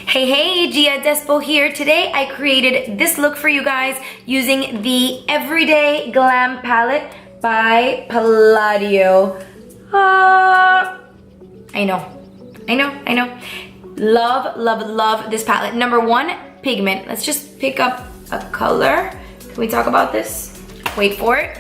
Hey, Gia Despo here. Today I created this look for you guys using the Everyday Glam palette by Palladio. I know. Love this palette. Number one, pigment. Let's just pick up a color. Can we talk about this? Wait for it.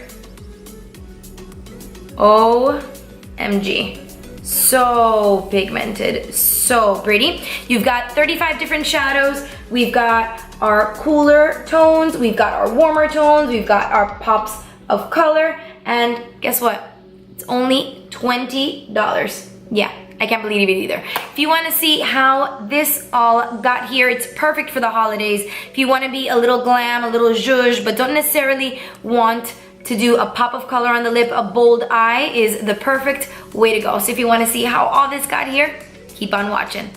OMG. So pigmented, so pretty. You've got 35 different shadows. We've got our cooler tones, we've got our warmer tones, we've got our pops of color, and guess what? It's only $20. Yeah, I can't believe it either. If you want to see how this all got here, it's perfect for the holidays. If you want to be a little glam, a little zhuzh, but don't necessarily want to do a pop of color on the lip, a bold eye is the perfect way to go. So if you want to see how all this got here, keep on watching.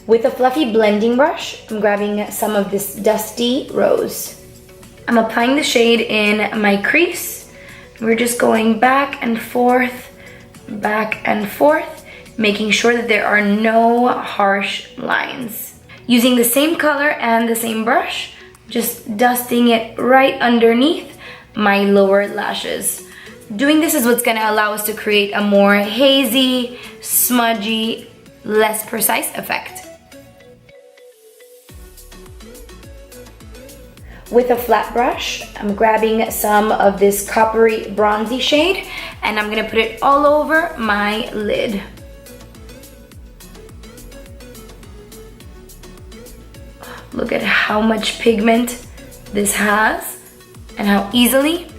With a fluffy blending brush, I'm grabbing some of this Dusty Rose. I'm applying the shade in my crease. We're just going back and forth, making sure that there are no harsh lines. Using the same color and the same brush, just dusting it right underneath my lower lashes. Doing this is what's gonna allow us to create a more hazy, smudgy, less precise effect. With a flat brush, I'm grabbing some of this coppery bronzy shade and I'm gonna put it all over my lid. Look at how much pigment this has and how easily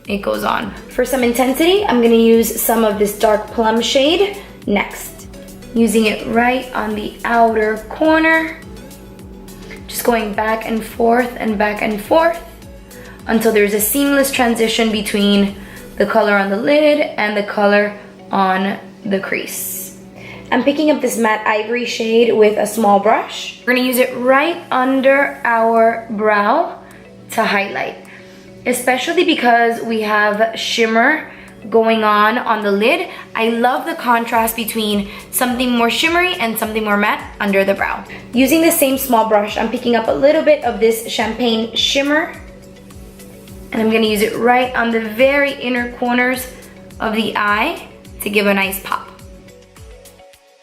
it goes on. For some intensity, I'm gonna use some of this dark plum shade next. Using it right on the outer corner. Just going back and forth until there's a seamless transition between the color on the lid and the color on the crease. I'm picking up this matte ivory shade with a small brush. We're gonna use it right under our brow to highlight. Especially because we have shimmer going on the lid. I love the contrast between something more shimmery and something more matte under the brow. Using the same small brush, I'm picking up a little bit of this champagne shimmer and I'm gonna use it right on the very inner corners of the eye to give a nice pop.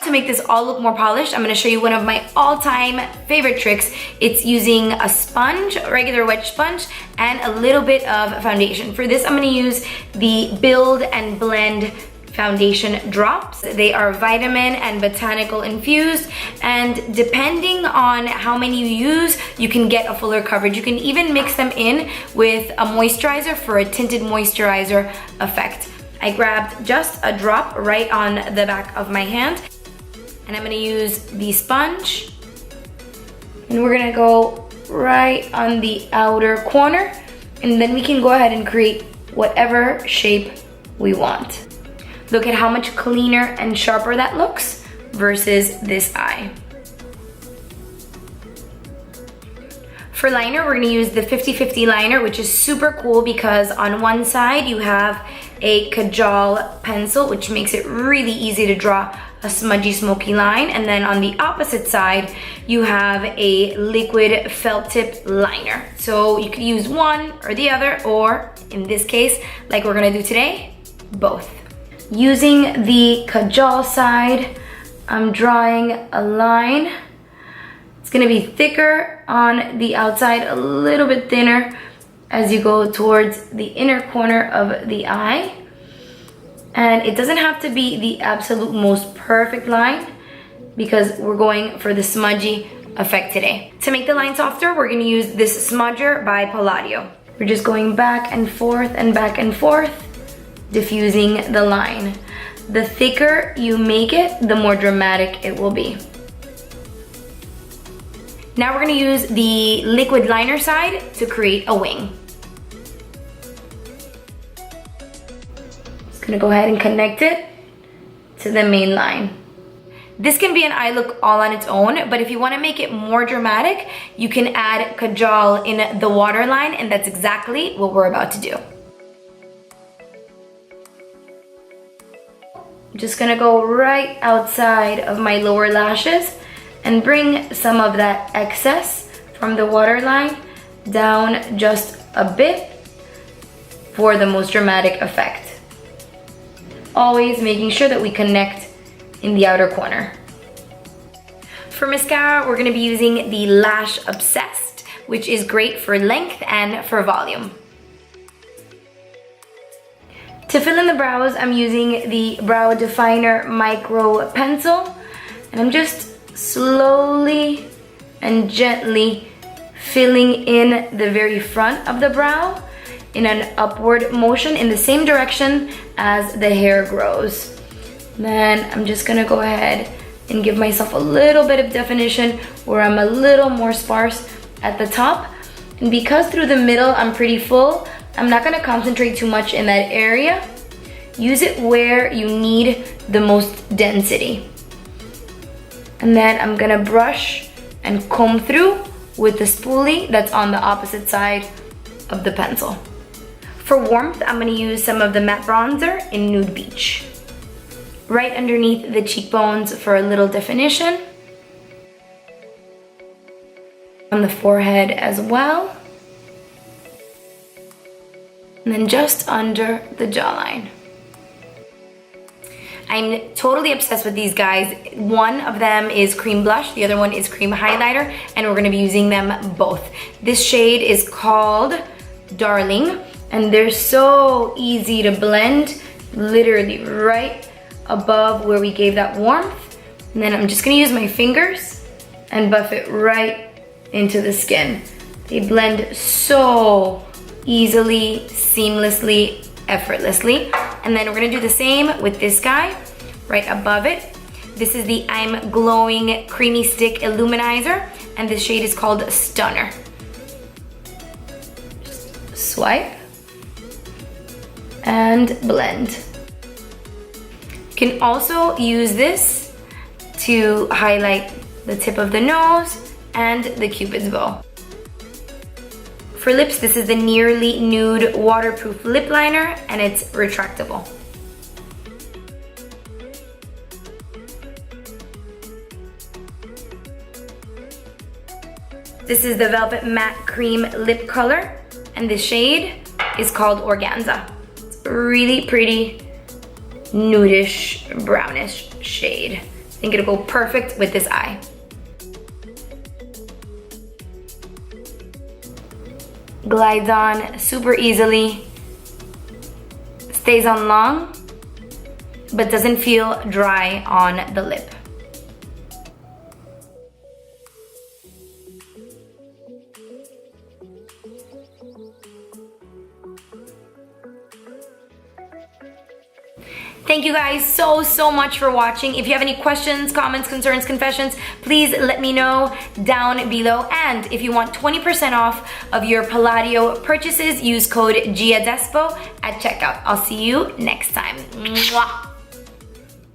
To make this all look more polished, I'm gonna show you one of my all-time favorite tricks. It's using a sponge, a regular wedge sponge, and a little bit of foundation. For this, I'm gonna use the Build and Blend foundation drops. They are vitamin and botanical infused, and depending on how many you use, you can get a fuller coverage. You can even mix them in with a moisturizer for a tinted moisturizer effect. I grabbed just a drop right on the back of my hand, and I'm gonna use the sponge, and we're gonna go right on the outer corner, and then we can go ahead and create whatever shape we want. Look at how much cleaner and sharper that looks versus this eye. For liner, we're gonna use the 50/50 liner, which is super cool because on one side you have a Kajal pencil, which makes it really easy to draw a smudgy, smoky line. And then on the opposite side, you have a liquid felt tip liner. So you could use one or the other, or in this case, like we're gonna do today, both. Using the Kajal side, I'm drawing a line. It's gonna be thicker on the outside, a little bit thinner as you go towards the inner corner of the eye. And it doesn't have to be the absolute most perfect line because we're going for the smudgy effect today. To make the line softer, we're gonna use this smudger by Palladio. We're just going back and forth, diffusing the line. The thicker you make it, the more dramatic it will be. Now we're gonna use the liquid liner side to create a wing. Just gonna go ahead and connect it to the main line. This can be an eye look all on its own, but if you wanna make it more dramatic, you can add Kajal in the waterline, and that's exactly what we're about to do. I'm just gonna go right outside of my lower lashes and bring some of that excess from the waterline down just a bit for the most dramatic effect. Always making sure that we connect in the outer corner. For mascara, we're gonna be using the Lash Obsessed, which is great for length and for volume. To fill in the brows, I'm using the Brow Definer Micro Pencil, and I'm just slowly and gently filling in the very front of the brow in an upward motion in the same direction as the hair grows. Then I'm just gonna go ahead and give myself a little bit of definition where I'm a little more sparse at the top. And because through the middle I'm pretty full, I'm not gonna concentrate too much in that area. Use it where you need the most density. And then I'm gonna brush and comb through with the spoolie that's on the opposite side of the pencil. For warmth, I'm gonna use some of the matte bronzer in Nude Beach. Right underneath the cheekbones for a little definition. On the forehead as well. And then just under the jawline. I'm totally obsessed with these guys. One of them is cream blush, the other one is cream highlighter, and we're gonna be using them both. This shade is called Darling, and they're so easy to blend, literally right above where we gave that warmth. And then I'm just gonna use my fingers and buff it right into the skin. They blend so easily, seamlessly, effortlessly. And then we're gonna do the same with this guy right above it. This is the I'm Glowing Creamy Stick Illuminizer, and this shade is called Stunner. Just swipe and blend. You can also use this to highlight the tip of the nose and the Cupid's bow. For lips, this is the Nearly Nude Waterproof Lip Liner, and it's retractable. This is the Velvet Matte Cream Lip Color, and the shade is called Organza. It's a really pretty nudish, brownish shade. I think it'll go perfect with this eye. Glides on super easily, stays on long, but doesn't feel dry on the lip. Thank you guys so much for watching. If you have any questions, comments, concerns, confessions, please let me know down below. And if you want 20% off of your Palladio purchases, use code GIADESPO at checkout. I'll see you next time. Mwah.